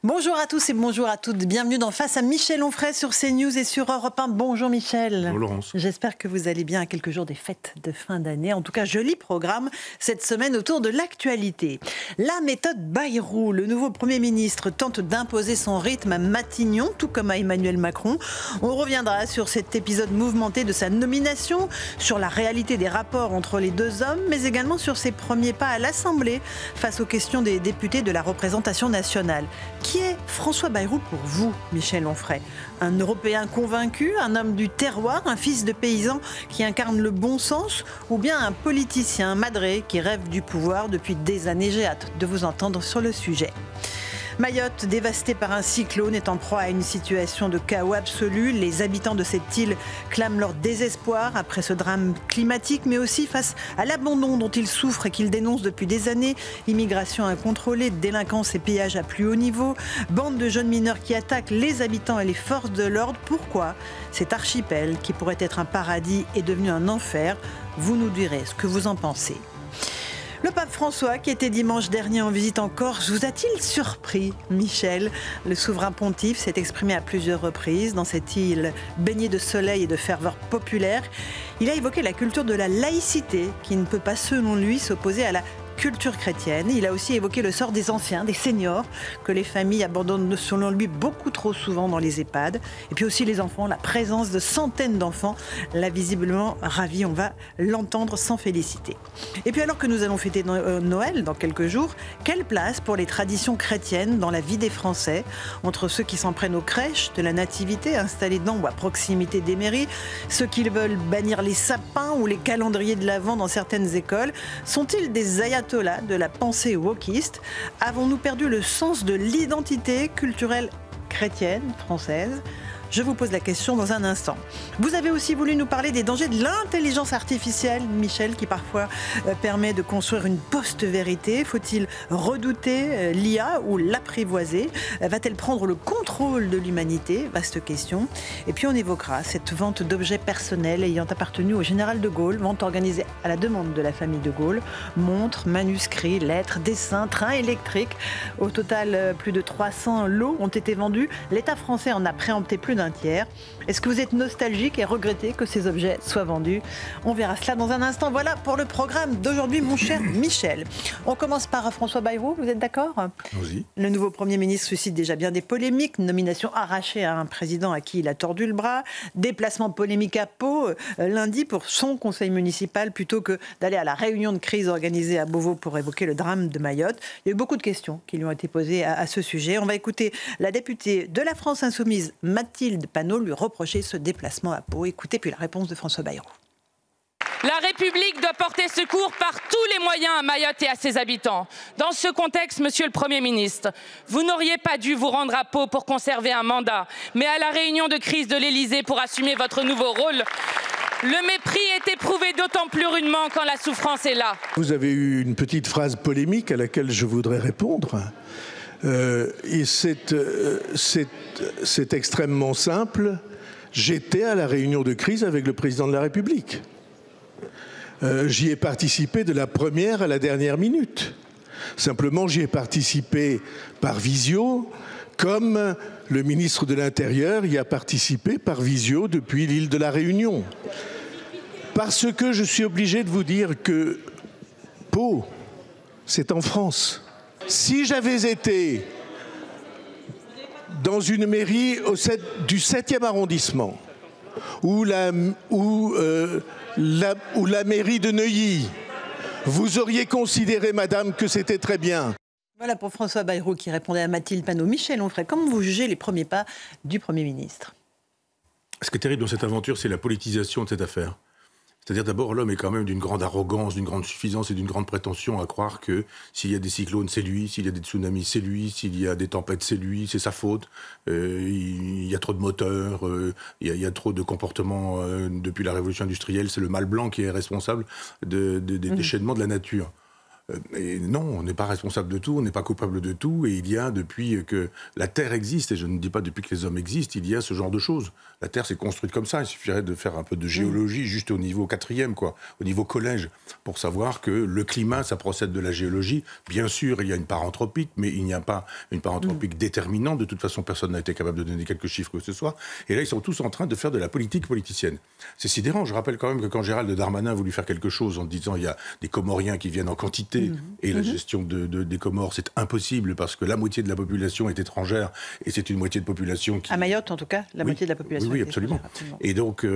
Bonjour à tous et bonjour à toutes. Bienvenue dans Face à Michel Onfray sur CNews et sur Europe 1. Bonjour Michel. Bonjour Laurence. J'espère que vous allez bien à quelques jours des fêtes de fin d'année. En tout cas, joli programme cette semaine autour de l'actualité. La méthode Bayrou. Le nouveau Premier ministre tente d'imposer son rythme à Matignon, tout comme à Emmanuel Macron. On reviendra sur cet épisode mouvementé de sa nomination, sur la réalité des rapports entre les deux hommes, mais également sur ses premiers pas à l'Assemblée face aux questions des députés de la représentation nationale. Qui est François Bayrou pour vous, Michel Onfray? Un Européen convaincu, un homme du terroir, un fils de paysan qui incarne le bon sens, ou bien un politicien madré qui rêve du pouvoir depuis des années? J'ai hâte de vous entendre sur le sujet. Mayotte, dévastée par un cyclone, est en proie à une situation de chaos absolu. Les habitants de cette île clament leur désespoir après ce drame climatique, mais aussi face à l'abandon dont ils souffrent et qu'ils dénoncent depuis des années. Immigration incontrôlée, délinquance et pillage à plus haut niveau, bande de jeunes mineurs qui attaquent les habitants et les forces de l'ordre. Pourquoi cet archipel, qui pourrait être un paradis, est devenu un enfer? Vous nous direz ce que vous en pensez. Le pape François, qui était dimanche dernier en visite en Corse, vous a-t-il surpris, Michel? Le souverain pontife s'est exprimé à plusieurs reprises dans cette île baignée de soleil et de ferveur populaire. Il a évoqué la culture de la laïcité, qui ne peut pas, selon lui, s'opposer à la culture chrétienne. Il a aussi évoqué le sort des anciens, des seniors, que les familles abandonnent selon lui beaucoup trop souvent dans les EHPAD. Et puis aussi les enfants, la présence de centaines d'enfants l'a visiblement ravi. On va l'entendre sans féliciter. Et puis alors que nous allons fêter Noël dans quelques jours, quelle place pour les traditions chrétiennes dans la vie des Français? Entre ceux qui s'en prennent aux crèches de la nativité installées dans ou à proximité des mairies, ceux qui veulent bannir les sapins ou les calendriers de l'Avent dans certaines écoles, sont-ils des ayatollahs de la pensée wokiste? Avons-nous perdu le sens de l'identité culturelle chrétienne française? Je vous pose la question dans un instant. Vous avez aussi voulu nous parler des dangers de l'intelligence artificielle, Michel, qui parfois permet de construire une post-vérité. Faut-il redouter l'IA ou l'apprivoiser? Va-t-elle prendre le contrôle de l'humanité? Vaste question. Et puis on évoquera cette vente d'objets personnels ayant appartenu au général de Gaulle, vente organisée à la demande de la famille de Gaulle. Montres, manuscrits, lettres, dessins, trains électriques. Au total, plus de 300 lots ont été vendus. L'État français en a préempté plus d'un tiers. Est-ce que vous êtes nostalgique et regrettez que ces objets soient vendus? On verra cela dans un instant. Voilà pour le programme d'aujourd'hui, mon cher Michel. On commence par François Bayrou, vous êtes d'accord? Oui. Le nouveau Premier ministre suscite déjà bien des polémiques. Nomination arrachée à un président à qui il a tordu le bras. Déplacement polémique à Pau lundi pour son conseil municipal plutôt que d'aller à la réunion de crise organisée à Beauvau pour évoquer le drame de Mayotte. Il y a eu beaucoup de questions qui lui ont été posées à ce sujet. On va écouter la députée de la France Insoumise, Mathilde Panot, lui reprocher ce déplacement à Pau. Écoutez puis la réponse de François Bayrou. La République doit porter secours par tous les moyens à Mayotte et à ses habitants. Dans ce contexte, Monsieur le Premier ministre, vous n'auriez pas dû vous rendre à Pau pour conserver un mandat, mais à la réunion de crise de l'Élysée pour assumer votre nouveau rôle. Le mépris est éprouvé d'autant plus rudement quand la souffrance est là. Vous avez eu une petite phrase polémique à laquelle je voudrais répondre. Et c'est extrêmement simple. J'étais à la réunion de crise avec le président de la République. J'y ai participé de la première à la dernière minute. Simplement, j'y ai participé par visio, comme le ministre de l'Intérieur y a participé par visio depuis l'île de la Réunion. Parce que je suis obligé de vous dire que Pau, c'est en France. Si j'avais été dans une mairie du 7e arrondissement ou la mairie de Neuilly, vous auriez considéré, madame, que c'était très bien. Voilà pour François Bayrou qui répondait à Mathilde Panot. Michel Onfray, comment vous jugez les premiers pas du Premier ministre? Ce qui est terrible dans cette aventure, c'est la politisation de cette affaire. C'est-à-dire d'abord, l'homme est quand même d'une grande arrogance, d'une grande suffisance et d'une grande prétention à croire que s'il y a des cyclones, c'est lui, s'il y a des tsunamis, c'est lui, s'il y a des tempêtes, c'est lui, c'est sa faute. Il y a trop de moteurs, il y a trop de comportements depuis la révolution industrielle, c'est le mâle blanc qui est responsable des déchaînements de la nature. Et non, on n'est pas responsable de tout, on n'est pas coupable de tout, et il y a, depuis que la Terre existe, et je ne dis pas depuis que les hommes existent, il y a ce genre de choses. La Terre s'est construite comme ça, il suffirait de faire un peu de géologie, juste au niveau 4e, quoi, au niveau collège, pour savoir que le climat, ça procède de la géologie. Bien sûr, il y a une part anthropique, mais il n'y a pas une part anthropique déterminante. De toute façon, personne n'a été capable de donner quelques chiffres que ce soit. Et là, ils sont tous en train de faire de la politique politicienne. C'est sidérant. Je rappelle quand même que quand Gérald Darmanin a voulu faire quelque chose en disant il y a des Comoriens qui viennent en quantité, et la gestion des Comores, c'est impossible parce que la moitié de la population est étrangère et c'est une moitié de population qui... À Mayotte, en tout cas, la moitié de la population. Oui, absolument. Et donc,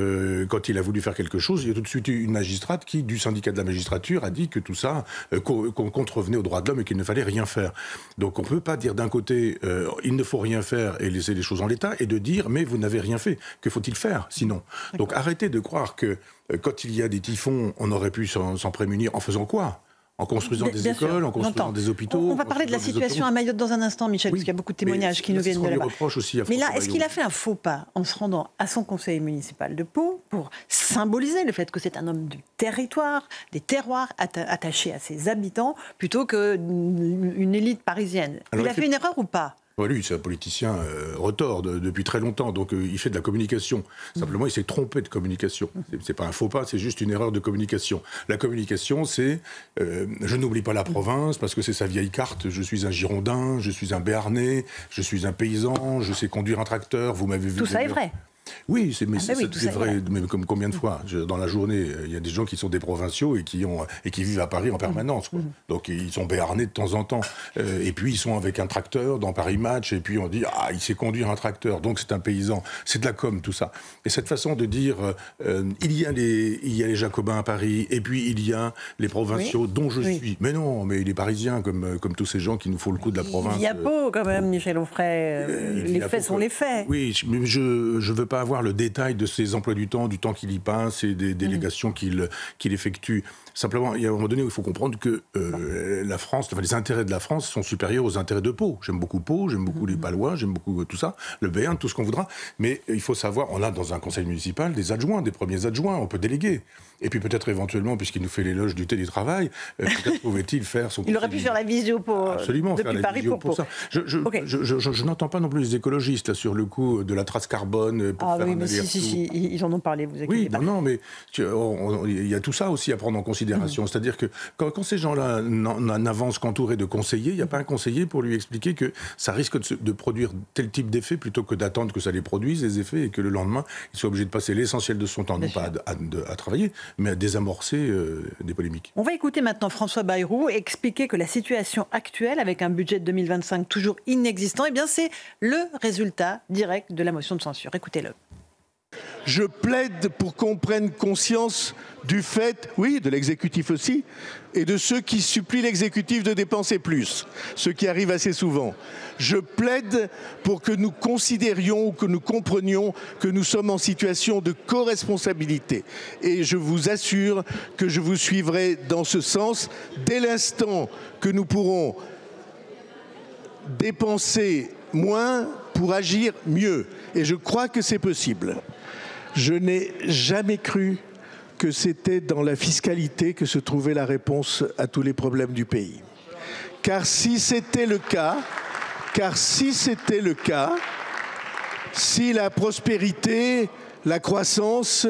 quand il a voulu faire quelque chose, il y a tout de suite eu une magistrate qui, du syndicat de la magistrature, a dit que tout ça qu'on contrevenait aux droits de l'homme et qu'il ne fallait rien faire. Donc, on ne peut pas dire d'un côté, il ne faut rien faire et laisser les choses en l'état, et de dire, mais vous n'avez rien fait. Que faut-il faire sinon? Donc, arrêtez de croire que quand il y a des typhons, on aurait pu s'en prémunir en faisant quoi? En construisant des écoles, en construisant des hôpitaux. On va parler de la situation à Mayotte dans un instant, Michel, parce qu'il y a beaucoup de témoignages qui nous viennent de là-bas. Mais là, est-ce qu'il a fait un faux pas en se rendant à son conseil municipal de Pau pour symboliser le fait que c'est un homme du territoire, des terroirs attachés à ses habitants, plutôt qu'une élite parisienne? Il a fait une erreur ou pas? Lui, c'est un politicien retors depuis très longtemps, donc il fait de la communication. Simplement, il s'est trompé de communication. C'est pas un faux pas, c'est juste une erreur de communication. La communication, c'est je n'oublie pas la province parce que c'est sa vieille carte. Je suis un Girondin, je suis un Béarnais, je suis un paysan, je sais conduire un tracteur. Vous m'avez vu. Tout ça est vrai. Oui, c'est vrai, mais comme combien de fois dans la journée, il y a des gens qui sont des provinciaux et qui vivent à Paris en permanence. Quoi. Donc ils sont béarnais de temps en temps. Et puis ils sont avec un tracteur dans Paris Match, et puis on dit « Ah, il sait conduire un tracteur, donc c'est un paysan ». C'est de la com, tout ça. Et cette façon de dire il y a les Jacobins à Paris, et puis il y a les provinciaux dont je suis. Mais non, mais il est parisien, comme tous ces gens qui nous font le coup de la province. Il y a Pau quand même, Michel Onfray. Les faits sont les faits. Oui, mais je ne veux pas avoir le détail de ses emplois du temps qu'il y passe et des délégations qu'il effectue. Simplement, il y a un moment donné où il faut comprendre que la France, les intérêts de la France sont supérieurs aux intérêts de Pau. J'aime beaucoup Pau, j'aime beaucoup les Palois, j'aime beaucoup tout ça, le Béarn, tout ce qu'on voudra. Mais il faut savoir, on a dans un conseil municipal des adjoints, des premiers adjoints, on peut déléguer. Et puis peut-être éventuellement, puisqu'il nous fait l'éloge du télétravail, peut-être pouvait-il faire son... Il aurait pu faire la visio pour... Absolument, depuis faire la Paris visio pour ça. Je n'entends pas non plus les écologistes là, sur le coup de la trace carbone. Pour faire mais si, ils en ont parlé, vous inquiétez pas. Non, mais il y a tout ça aussi à prendre en considération. C'est-à-dire que quand ces gens-là n'avancent qu'entourés de conseillers, il n'y a pas un conseiller pour lui expliquer que ça risque de produire tel type d'effet plutôt que d'attendre que ça les produise, les effets, et que le lendemain, il soit obligé de passer l'essentiel de son temps, non pas à travailler, mais à désamorcer des polémiques. On va écouter maintenant François Bayrou expliquer que la situation actuelle, avec un budget de 2025 toujours inexistant, c'est le résultat direct de la motion de censure. Écoutez-le. Je plaide pour qu'on prenne conscience du fait, de l'exécutif aussi, et de ceux qui supplient l'exécutif de dépenser plus, ce qui arrive assez souvent. Je plaide pour que nous considérions ou que nous comprenions que nous sommes en situation de co-responsabilité. Et je vous assure que je vous suivrai dans ce sens dès l'instant que nous pourrons dépenser moins pour agir mieux. Et je crois que c'est possible. Je n'ai jamais cru que c'était dans la fiscalité que se trouvait la réponse à tous les problèmes du pays. Car si c'était le cas, si la prospérité, la croissance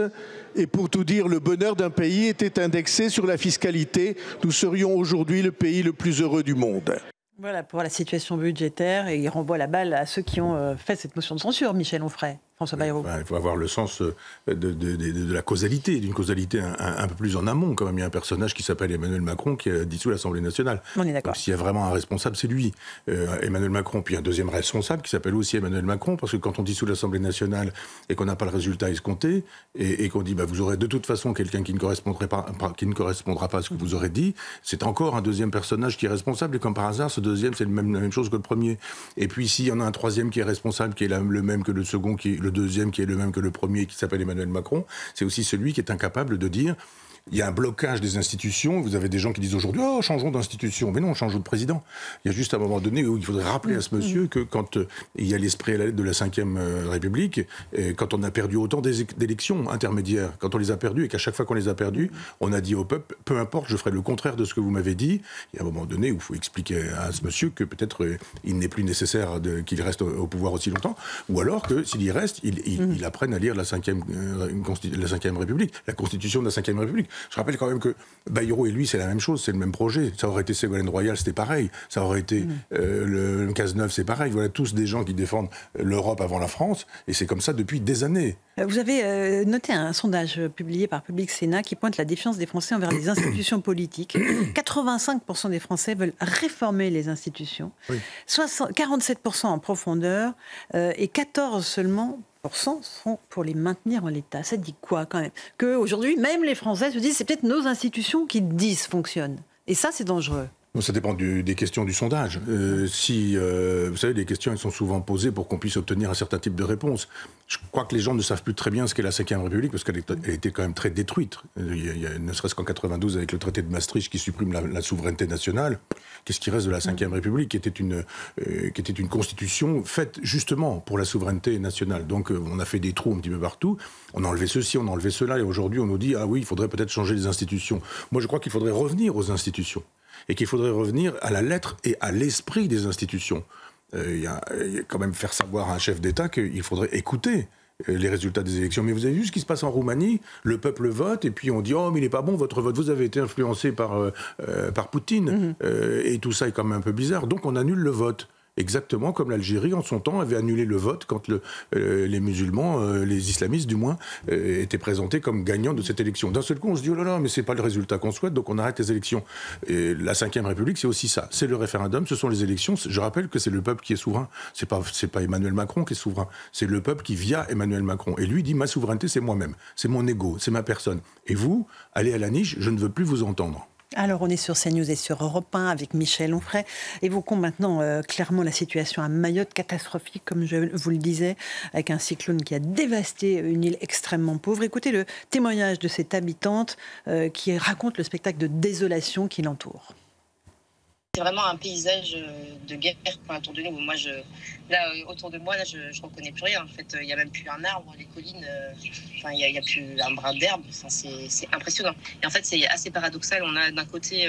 et pour tout dire le bonheur d'un pays était indexé sur la fiscalité, nous serions aujourd'hui le pays le plus heureux du monde. Voilà pour la situation budgétaire, et il renvoie la balle à ceux qui ont fait cette motion de censure, Michel Onfray. François Bayrou. Il faut avoir le sens de la causalité, d'une causalité un peu plus en amont. Quand même, il y a un personnage qui s'appelle Emmanuel Macron qui a dissous l'Assemblée nationale. On est d'accord. S'il y a vraiment un responsable, c'est lui, Emmanuel Macron. Puis un deuxième responsable qui s'appelle aussi Emmanuel Macron, parce que quand on dissout l'Assemblée nationale et qu'on n'a pas le résultat escompté, et qu'on dit vous aurez de toute façon quelqu'un qui ne correspondra pas à ce que vous aurez dit, c'est encore un deuxième personnage qui est responsable. Et comme par hasard, ce deuxième, c'est la même chose que le premier. Et puis s'il y en a un troisième qui est responsable, qui est le même que le second, le deuxième qui est le même que le premier, qui s'appelle Emmanuel Macron, c'est aussi celui qui est incapable de dire il y a un blocage des institutions. Vous avez des gens qui disent aujourd'hui, oh, changeons d'institution. Mais non, changeons de président. Il y a juste un moment donné où il faudrait rappeler à ce monsieur que quand il y a l'esprit et la lettre de la Ve République, et quand on a perdu autant d'élections intermédiaires, quand on les a perdues et qu'à chaque fois qu'on les a perdues, on a dit au peuple, peu importe, je ferai le contraire de ce que vous m'avez dit. Il y a un moment donné où il faut expliquer à ce monsieur que peut-être il n'est plus nécessaire qu'il reste au pouvoir aussi longtemps, ou alors que s'il y reste, il apprenne à lire la Ve République, la Constitution de la Ve République. Je rappelle quand même que Bayrou et lui, c'est la même chose, c'est le même projet. Ça aurait été Ségolène Royal, c'était pareil. Ça aurait été le Cazeneuve, c'est pareil. Voilà, tous des gens qui défendent l'Europe avant la France, et c'est comme ça depuis des années. Vous avez noté un sondage publié par Public Sénat qui pointe la défiance des Français envers les institutions politiques. 85% des Français veulent réformer les institutions, 47% en profondeur et 14% seulement sont pour les maintenir en l'état. Ça dit quoi quand même? Qu'aujourd'hui, même les Français se disent c'est peut-être nos institutions qui dysfonctionnent. Et ça, c'est dangereux. Ça dépend des questions du sondage. Vous savez, les questions elles sont souvent posées pour qu'on puisse obtenir un certain type de réponse. Je crois que les gens ne savent plus très bien ce qu'est la Ve République parce qu'elle était quand même très détruite. Ne serait-ce qu'en 92 avec le traité de Maastricht qui supprime la souveraineté nationale. Qu'est-ce qui reste de la Ve République qui était une constitution faite justement pour la souveraineté nationale. Donc on a fait des trous un petit peu partout. On a enlevé ceci, on a enlevé cela et aujourd'hui on nous dit ah oui, il faudrait peut-être changer les institutions. Moi je crois qu'il faudrait revenir aux institutions. Et qu'il faudrait revenir à la lettre et à l'esprit des institutions. Il y a quand même faire savoir à un chef d'État qu'il faudrait écouter les résultats des élections. Mais vous avez vu ce qui se passe en Roumanie? Le peuple vote et puis on dit « Oh, mais il n'est pas bon, votre vote, vous avez été influencé par Poutine. Et tout ça est quand même un peu bizarre. Donc on annule le vote. Exactement comme l'Algérie, en son temps, avait annulé le vote quand les musulmans, les islamistes du moins, étaient présentés comme gagnants de cette élection. D'un seul coup, on se dit, oh là là, mais c'est pas le résultat qu'on souhaite, donc on arrête les élections. Et la Ve République, c'est aussi ça. C'est le référendum, ce sont les élections. Je rappelle que c'est le peuple qui est souverain. C'est pas Emmanuel Macron qui est souverain. C'est le peuple qui, via Emmanuel Macron. Et lui dit, ma souveraineté, c'est moi-même. C'est mon ego, c'est ma personne. Et vous, allez à la niche, je ne veux plus vous entendre. Alors, on est sur CNews et sur Europe 1 avec Michel Onfray. Évoquons maintenant clairement la situation à Mayotte, catastrophique, comme je vous le disais, avec un cyclone qui a dévasté une île extrêmement pauvre. Écoutez le témoignage de cette habitante qui raconte le spectacle de désolation qui l'entoure. C'est vraiment un paysage de guerre autour de nous. Moi, autour de moi, là, je ne reconnais plus rien. En fait, il n'y a même plus un arbre, les collines, il n'y a plus un brin d'herbe. Enfin, c'est impressionnant. Et en fait, c'est assez paradoxal. On a d'un côté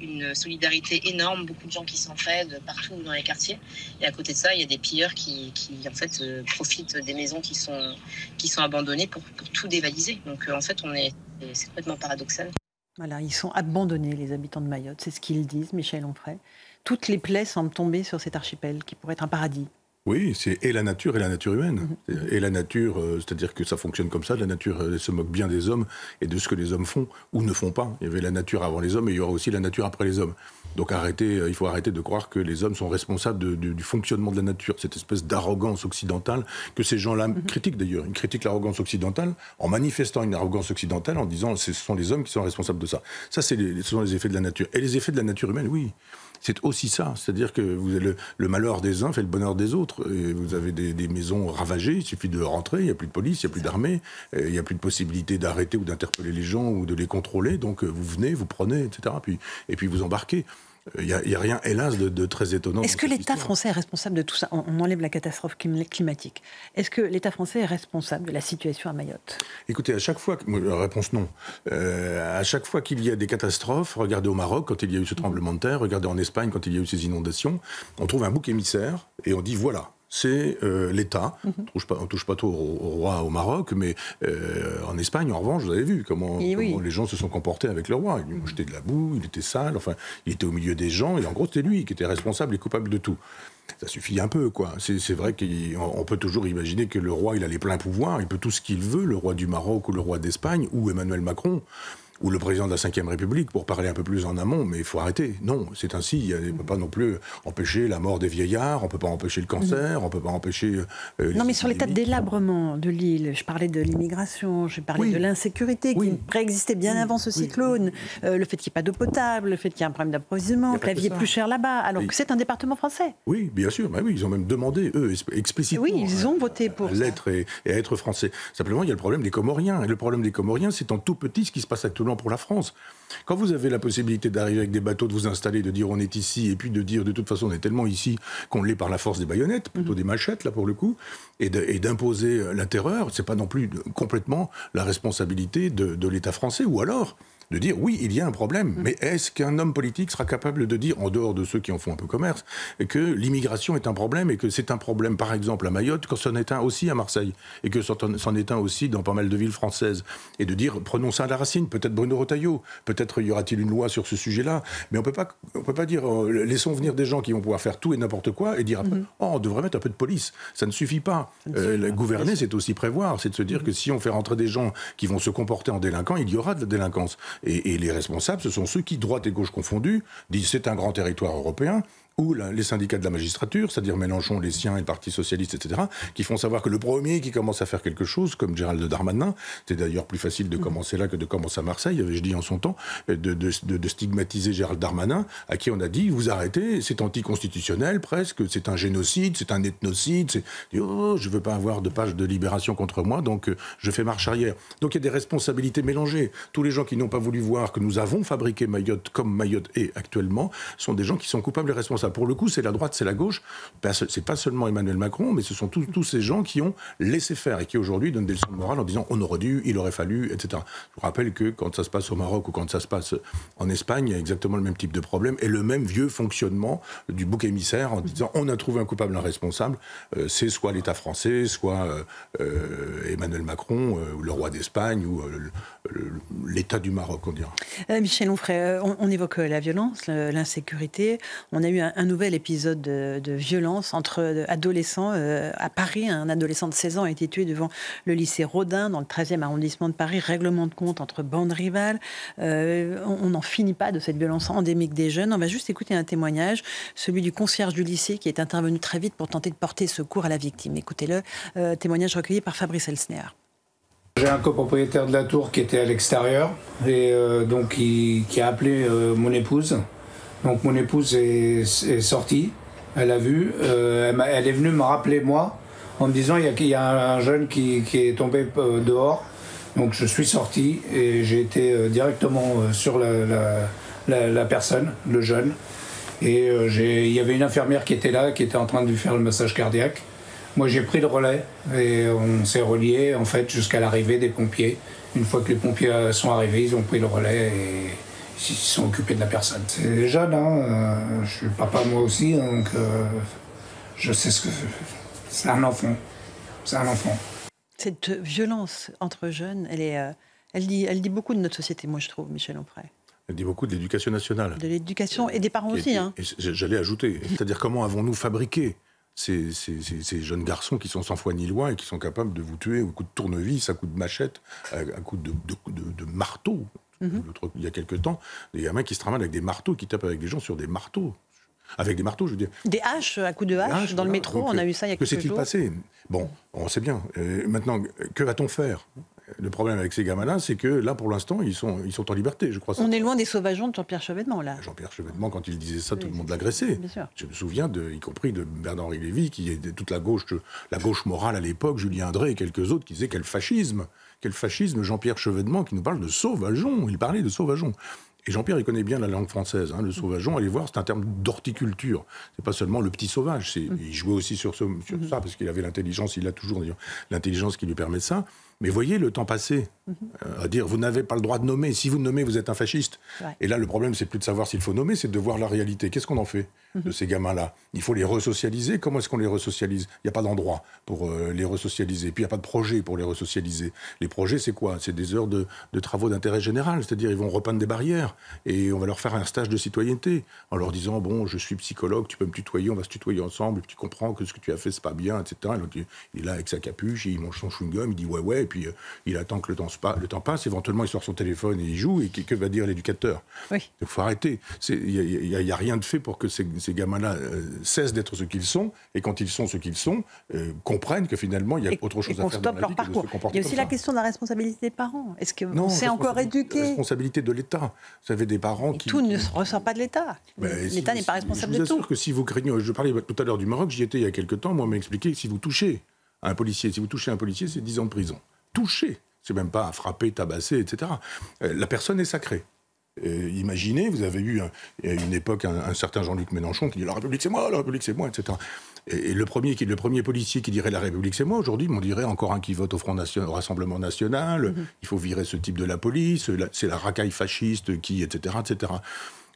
une solidarité énorme, beaucoup de gens qui s'entraident partout dans les quartiers. Et à côté de ça, il y a des pilleurs qui en fait, profitent des maisons qui sont abandonnées pour tout dévaliser. Donc, en fait, c'est complètement paradoxal. Voilà, ils sont abandonnés, les habitants de Mayotte. C'est ce qu'ils disent, Michel Onfray. Toutes les plaies semblent tomber sur cet archipel qui pourrait être un paradis. Oui, c'est et la nature humaine. Et la nature, c'est-à-dire que ça fonctionne comme ça, la nature se moque bien des hommes et de ce que les hommes font ou ne font pas. Il y avait la nature avant les hommes et il y aura aussi la nature après les hommes. Donc il faut arrêter de croire que les hommes sont responsables du fonctionnement de la nature, cette espèce d'arrogance occidentale que ces gens-là critiquent d'ailleurs. Ils critiquent l'arrogance occidentale en manifestant une arrogance occidentale en disant ce sont les hommes qui sont responsables de ça. Ça, ce sont les effets de la nature. Et les effets de la nature humaine, oui. C'est aussi ça, c'est-à-dire que vous avez le malheur des uns fait le bonheur des autres. Et vous avez des maisons ravagées, il suffit de rentrer, il n'y a plus de police, il n'y a plus d'armée, il n'y a plus de possibilité d'arrêter ou d'interpeller les gens ou de les contrôler. Donc vous venez, vous prenez, etc. Et puis vous embarquez. Il n'y a rien, hélas, de très étonnant. Est-ce que l'État français est responsable de tout ça? On enlève la catastrophe climatique. Est-ce que l'État français est responsable de la situation à Mayotte? Écoutez, à chaque fois... La réponse, non. À chaque fois qu'il y a des catastrophes, regardez au Maroc, quand il y a eu ce tremblement de terre, regardez en Espagne, quand il y a eu ces inondations, on trouve un bouc émissaire et on dit, voilà, c'est l'État. On ne touche pas trop au roi au Maroc, mais en Espagne, en revanche, vous avez vu comment les gens se sont comportés avec le roi. Ils lui jetaient de la boue, il était sale, enfin, il était au milieu des gens, et en gros, c'était lui qui était responsable et coupable de tout. Ça suffit un peu, quoi. C'est vrai qu'on peut toujours imaginer que le roi, il a les pleins pouvoirs, il peut tout ce qu'il veut, le roi du Maroc ou le roi d'Espagne, ou Emmanuel Macron, ou le président de la Ve République, pour parler un peu plus en amont, mais il faut arrêter. Non, c'est ainsi. On ne peut pas non plus empêcher la mort des vieillards, on ne peut pas empêcher le cancer, on ne peut pas empêcher... non, mais sur l'état de délabrement de l'île, je parlais de l'immigration, je parlais de l'insécurité qui préexistait bien avant ce cyclone, le fait qu'il n'y ait pas d'eau potable, le fait qu'il y ait un problème d'approvisionnement, que la vie est plus chère là-bas, alors que c'est un département français. Oui, bien sûr, bah oui, ils ont même demandé, eux, explicitement... Oui, ils ont voté pour l'être et à être français. Simplement, il y a le problème des Comoriens. Et le problème des Comoriens, c'est en tout petit ce qui se passe simplement pour la France. Quand vous avez la possibilité d'arriver avec des bateaux, de vous installer, de dire on est ici, et puis de dire de toute façon on est tellement ici qu'on l'est par la force des baïonnettes, plutôt des machettes là pour le coup, et d'imposer la terreur, c'est pas non plus complètement la responsabilité de l'État français, ou alors de dire oui, il y a un problème, mais est-ce qu'un homme politique sera capable de dire, en dehors de ceux qui en font un peu commerce, que l'immigration est un problème et que c'est un problème, par exemple, à Mayotte, quand c'en est un aussi à Marseille, et que c'en est un aussi dans pas mal de villes françaises, et de dire, prenons ça à la racine, peut-être Bruno Retailleau, peut-être y aura-t-il une loi sur ce sujet-là, mais on peut pas dire, laissons venir des gens qui vont pouvoir faire tout et n'importe quoi, et dire après, on devrait mettre un peu de police, ça ne suffit pas. Gouverner, c'est aussi prévoir, c'est de se dire que si on fait rentrer des gens qui vont se comporter en délinquants, il y aura de la délinquance. Et les responsables, ce sont ceux qui, droite et gauche confondus, disent c'est un grand territoire européen, ou les syndicats de la magistrature, c'est-à-dire Mélenchon, les siens et le Parti socialiste, etc., qui font savoir que le premier qui commence à faire quelque chose, comme Gérald Darmanin, c'est d'ailleurs plus facile de commencer là que de commencer à Marseille, avais-je dit en son temps, de stigmatiser Gérald Darmanin, à qui on a dit, vous arrêtez, c'est anticonstitutionnel presque, c'est un génocide, c'est un ethnocide, oh, je ne veux pas avoir de page de Libération contre moi, donc je fais marche arrière. Donc il y a des responsabilités mélangées. Tous les gens qui n'ont pas voulu voir que nous avons fabriqué Mayotte comme Mayotte est actuellement, sont des gens qui sont coupables et responsables. Pour le coup, c'est la droite, c'est la gauche. C'est pas seulement Emmanuel Macron, mais ce sont tous ces gens qui ont laissé faire et qui aujourd'hui donnent des leçons de morale en disant on aurait dû, il aurait fallu, etc. Je vous rappelle que quand ça se passe au Maroc ou quand ça se passe en Espagne, il y a exactement le même type de problème et le même vieux fonctionnement du bouc émissaire en disant on a trouvé un coupable, un responsable. C'est soit l'État français, soit Emmanuel Macron, le roi d'Espagne ou l'État du Maroc, on dira. Michel Onfray, on évoque la violence, l'insécurité. On a eu un nouvel épisode de violence entre adolescents à Paris. Un adolescent de 16 ans a été tué devant le lycée Rodin, dans le 13e arrondissement de Paris. Règlement de compte entre bandes rivales. On n'en finit pas de cette violence endémique des jeunes. On va juste écouter un témoignage, celui du concierge du lycée qui est intervenu très vite pour tenter de porter secours à la victime. Écoutez-le, témoignage recueilli par Fabrice Elsner. J'ai un copropriétaire de la tour qui était à l'extérieur et donc qui a appelé mon épouse. Donc mon épouse est sortie, elle a vu, elle est venue me rappeler moi en me disant il y a un jeune qui est tombé dehors. Donc je suis sorti et j'ai été directement sur la personne, le jeune. Et il y avait une infirmière qui était là, qui était en train de lui faire le massage cardiaque. Moi j'ai pris le relais et on s'est reliés en fait jusqu'à l'arrivée des pompiers. Une fois que les pompiers sont arrivés, ils ont pris le relais et ils se sont occupés de la personne. C'est jeune, je suis papa moi aussi, donc je sais ce que c'est un enfant. C'est un enfant. Cette violence entre jeunes, elle dit beaucoup de notre société, moi je trouve, Michel Onfray. Elle dit beaucoup de l'éducation nationale. De l'éducation et des parents aussi. J'allais ajouter, c'est-à-dire comment avons-nous fabriqué ces jeunes garçons qui sont sans foi ni loi et qui sont capables de vous tuer au coup de tournevis, à coup de machette, à coup de marteau. Il y a quelque temps, des gamins qui se travaillent avec des marteaux, qui tapent avec des gens sur des marteaux. Avec des marteaux, je veux dire. Des haches, à coups de hache, dans le métro, on a eu ça il y a quelques jours. Que s'est-il passé ? Bon, on sait bien. Maintenant, que va-t-on faire ? Le problème avec ces gamins-là, c'est que là, pour l'instant, ils sont en liberté, je crois. On est loin des sauvageons de Jean-Pierre Chevènement, là. Jean-Pierre Chevènement, quand il disait ça, tout le monde l'agressait. Je me souviens, y compris de Bernard-Henri Lévy, qui était toute la gauche morale à l'époque, Julien Drey et quelques autres, qui disaient quel fascisme, Jean-Pierre Chevènement, qui nous parle de sauvageons. Il parlait de sauvageons. Et Jean-Pierre, il connaît bien la langue française. Le sauvageon, allez voir, c'est un terme d'horticulture. C'est pas seulement le petit sauvage. Il jouait aussi sur ça, parce qu'il avait l'intelligence, il a toujours d'ailleurs l'intelligence qui lui permet ça. Mais voyez le temps passé, à dire vous n'avez pas le droit de nommer. Si vous nommez, vous êtes un fasciste. Ouais. Et là, le problème, c'est plus de savoir s'il faut nommer, c'est de voir la réalité. Qu'est-ce qu'on en fait de ces gamins-là ? Il faut les resocialiser. Comment est-ce qu'on les resocialise ? Il n'y a pas d'endroit pour les resocialiser. Puis il n'y a pas de projet pour les resocialiser. Les projets, c'est quoi ? C'est des heures de travaux d'intérêt général. C'est-à-dire, ils vont repeindre des barrières et on va leur faire un stage de citoyenneté en leur disant bon, je suis psychologue, tu peux me tutoyer, on va se tutoyer ensemble. Tu comprends que ce que tu as fait, c'est pas bien, etc. Il est là avec sa capuche, il mange son chewing-gum, il dit ouais. Et puis il attend que le temps passe, éventuellement il sort son téléphone et il joue, et que va dire l'éducateur ? Oui. Donc il faut arrêter. Il n'y a rien de fait pour que ces gamins-là cessent d'être ce qu'ils sont, et quand ils sont ce qu'ils sont, comprennent que finalement il y a autre chose à faire dans la vie que de se comporter comme ça. Il y a aussi la question de la responsabilité des parents. Est-ce qu'on s'est encore éduqué ? La responsabilité de l'État. Vous avez des parents qui... Tout ne ressort pas de l'État. L'État n'est pas responsable de tout. Je vous assure que si vous craignez... Je parlais tout à l'heure du Maroc, j'y étais il y a quelque temps, moi on m'a expliqué que si vous touchez un policier, c'est 10 ans de prison. Toucher, C'est même pas à frapper, tabasser, etc. La personne est sacrée. Imaginez, vous avez eu à une époque un certain Jean-Luc Mélenchon qui dit « La République c'est moi, etc. » Et le premier policier qui dirait « La République c'est moi », aujourd'hui, on dirait encore un qui vote au Rassemblement National, il faut virer ce type de la police, c'est la racaille fasciste qui, etc., etc.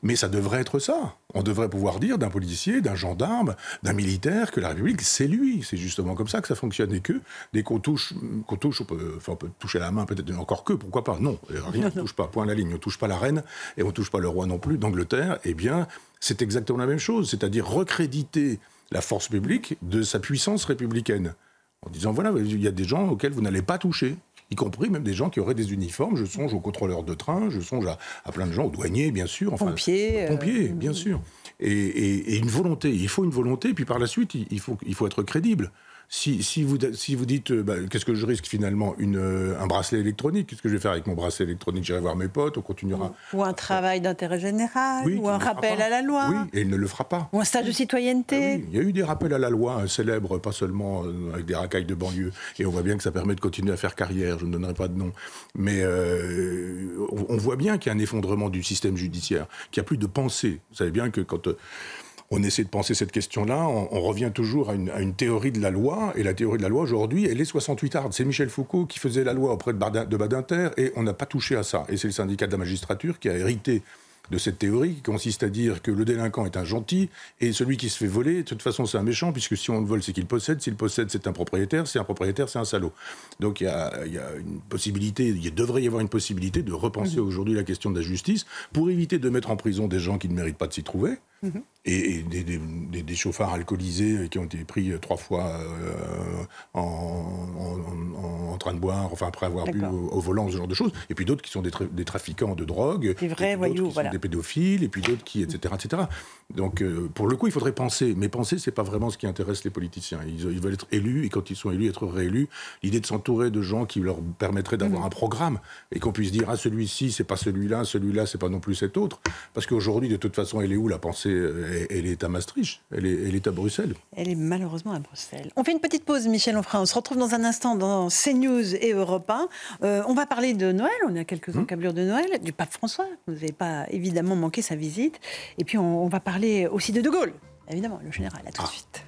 Mais ça devrait être ça. On devrait pouvoir dire d'un policier, d'un gendarme, d'un militaire que la République, c'est lui. C'est justement comme ça que ça fonctionne. Et que dès qu'on touche, on peut toucher la main, peut-être encore que, pourquoi pas. Non, rien ne touche pas, point à la ligne. On ne touche pas la reine et on ne touche pas le roi non plus d'Angleterre. Eh bien, c'est exactement la même chose. C'est-à-dire recréditer la force publique de sa puissance républicaine. En disant, voilà, il y a des gens auxquels vous n'allez pas toucher. Y compris même des gens qui auraient des uniformes. Je songe aux contrôleurs de train, je songe à plein de gens, aux douaniers, bien sûr. Enfin, pompiers, bien sûr. Et une volonté. Il faut une volonté, puis par la suite, il faut être crédible. Si vous dites, qu'est-ce que je risque finalement, un bracelet électronique, qu'est-ce que je vais faire avec mon bracelet électronique? J'irai voir mes potes, on continuera. Ou un travail d'intérêt général, oui, ou un rappel à la loi. Oui, et il ne le fera pas. Ou un stage de citoyenneté. Oui, il y a eu des rappels à la loi célèbres, pas seulement avec des racailles de banlieue. Et on voit bien que ça permet de continuer à faire carrière, je ne donnerai pas de nom. Mais on voit bien qu'il y a un effondrement du système judiciaire, qu'il n'y a plus de pensée. Vous savez bien que quand on essaie de penser cette question-là, on revient toujours à une théorie de la loi, et la théorie de la loi, aujourd'hui, elle est 68arde. C'est Michel Foucault qui faisait la loi auprès de Badinter, et on n'a pas touché à ça. Et c'est le syndicat de la magistrature qui a hérité de cette théorie qui consiste à dire que le délinquant est un gentil et celui qui se fait voler, de toute façon, c'est un méchant, puisque si on le vole, c'est qu'il possède. S'il possède, c'est un propriétaire. Si c'est un propriétaire, c'est un salaud. Donc il y a une possibilité, il devrait y avoir une possibilité de repenser aujourd'hui la question de la justice pour éviter de mettre en prison des gens qui ne méritent pas de s'y trouver. Et des chauffards alcoolisés qui ont été pris 3 fois en train de boire, enfin après avoir bu au volant, ce genre de choses. Et puis d'autres qui sont des trafiquants de drogue, des vrais voyous, voilà. Des pédophiles, et puis d'autres qui, etc., etc. Donc pour le coup, il faudrait penser. Mais penser, c'est pas vraiment ce qui intéresse les politiciens. Ils veulent être élus, et quand ils sont élus, être réélus. L'idée de s'entourer de gens qui leur permettraient d'avoir un programme, et qu'on puisse dire, ah, celui-ci, c'est pas celui-là, c'est pas non plus cet autre. Parce qu'aujourd'hui, de toute façon, elle est où la pensée? Elle est à Maastricht, elle est à Bruxelles. Elle est malheureusement à Bruxelles. On fait une petite pause, Michel Onfray. On se retrouve dans un instant dans CNews et Europe 1. On va parler de Noël, on est à quelques encablures de Noël, du pape François. Vous n'avez pas évidemment manqué sa visite. Et puis on va parler aussi de Gaulle, évidemment, le général. À tout de suite.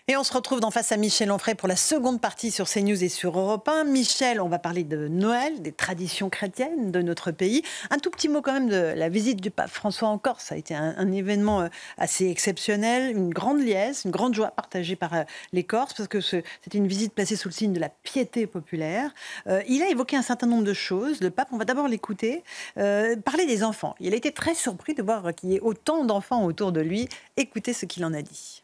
Et on se retrouve dans Face à Michel Onfray pour la seconde partie sur CNews et sur Europe 1. Michel, on va parler de Noël, des traditions chrétiennes de notre pays. Un tout petit mot quand même de la visite du pape François en Corse. Ça a été un événement assez exceptionnel, une grande liesse, une grande joie partagée par les Corses, parce que c'était une visite placée sous le signe de la piété populaire. Il a évoqué un certain nombre de choses. Le pape, on va d'abord l'écouter, parler des enfants. Il a été très surpris de voir qu'il y ait autant d'enfants autour de lui. Écoutez ce qu'il en a dit.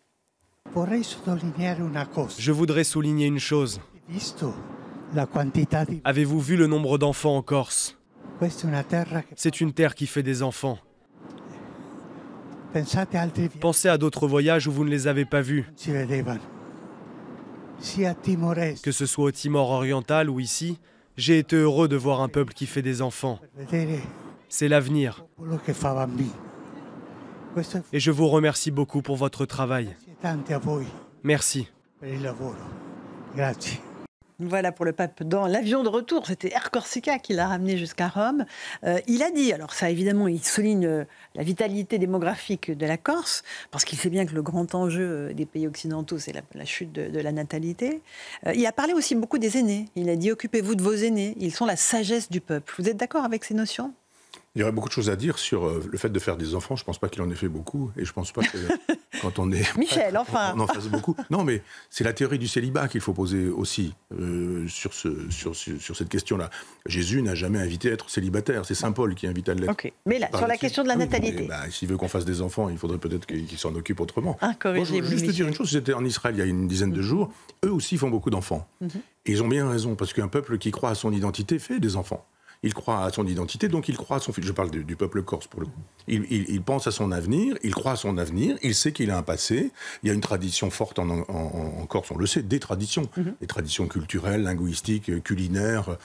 Je voudrais souligner une chose. Avez-vous vu le nombre d'enfants en Corse? C'est une terre qui fait des enfants. Pensez à d'autres voyages où vous ne les avez pas vus. Que ce soit au Timor oriental ou ici, j'ai été heureux de voir un peuple qui fait des enfants. C'est l'avenir. Et je vous remercie beaucoup pour votre travail. Merci. Voilà pour le pape dans l'avion de retour. C'était Air Corsica qui l'a ramené jusqu'à Rome. Il a dit, alors ça évidemment, il souligne la vitalité démographique de la Corse, parce qu'il sait bien que le grand enjeu des pays occidentaux, c'est la chute de la natalité. Il a parlé aussi beaucoup des aînés. Il a dit, occupez-vous de vos aînés. Ils sont la sagesse du peuple. Vous êtes d'accord avec ces notions ? Il y aurait beaucoup de choses à dire sur le fait de faire des enfants. Je ne pense pas qu'il en ait fait beaucoup. Et je ne pense pas que quand on est... Michel, enfin on en fasse beaucoup. Non, mais c'est la théorie du célibat qu'il faut poser aussi sur cette question-là. Jésus n'a jamais invité à être célibataire. C'est Saint Paul qui invite à l'être. Okay. Mais là, sur la question de la natalité... S'il veut qu'on fasse des enfants, il faudrait peut-être qu'il s'en occupe autrement. Moi, je veux juste dire une chose. J'étais en Israël il y a une dizaine de jours. Eux aussi font beaucoup d'enfants. Et ils ont bien raison, parce qu'un peuple qui croit à son identité fait des enfants. Il croit à son identité, donc il croit à son... Je parle du peuple corse, pour le coup. Il pense à son avenir, il croit à son avenir, il sait qu'il a un passé. Il y a une tradition forte en Corse, on le sait, des traditions. Des traditions culturelles, linguistiques, culinaires,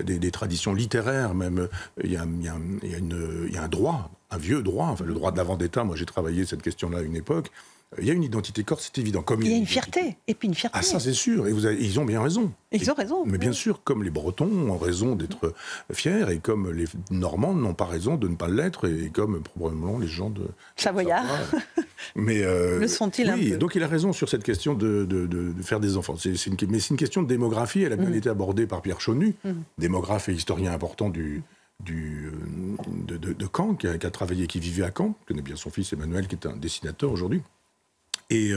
des traditions littéraires même. Il y a un droit, un vieux droit, enfin, le droit de la vendetta. Moi, j'ai travaillé cette question-là à une époque. Il y a une identité corse, c'est évident. Comme il y a une fierté, et puis une fierté. Ah, ça c'est sûr, et ils ont bien raison. Ils ont raison. Mais bien sûr, comme les Bretons ont raison d'être fiers, et comme les Normands n'ont pas raison de ne pas l'être, et comme probablement les gens de Savoyard. Mais le sont-ils un peu? Donc il a raison sur cette question de faire des enfants. Mais c'est une question de démographie, elle a bien été abordée par Pierre Chonu, démographe et historien important de Caen, qui a travaillé, qui vivait à Caen, qui connaît bien son fils Emmanuel, qui est un dessinateur aujourd'hui. Et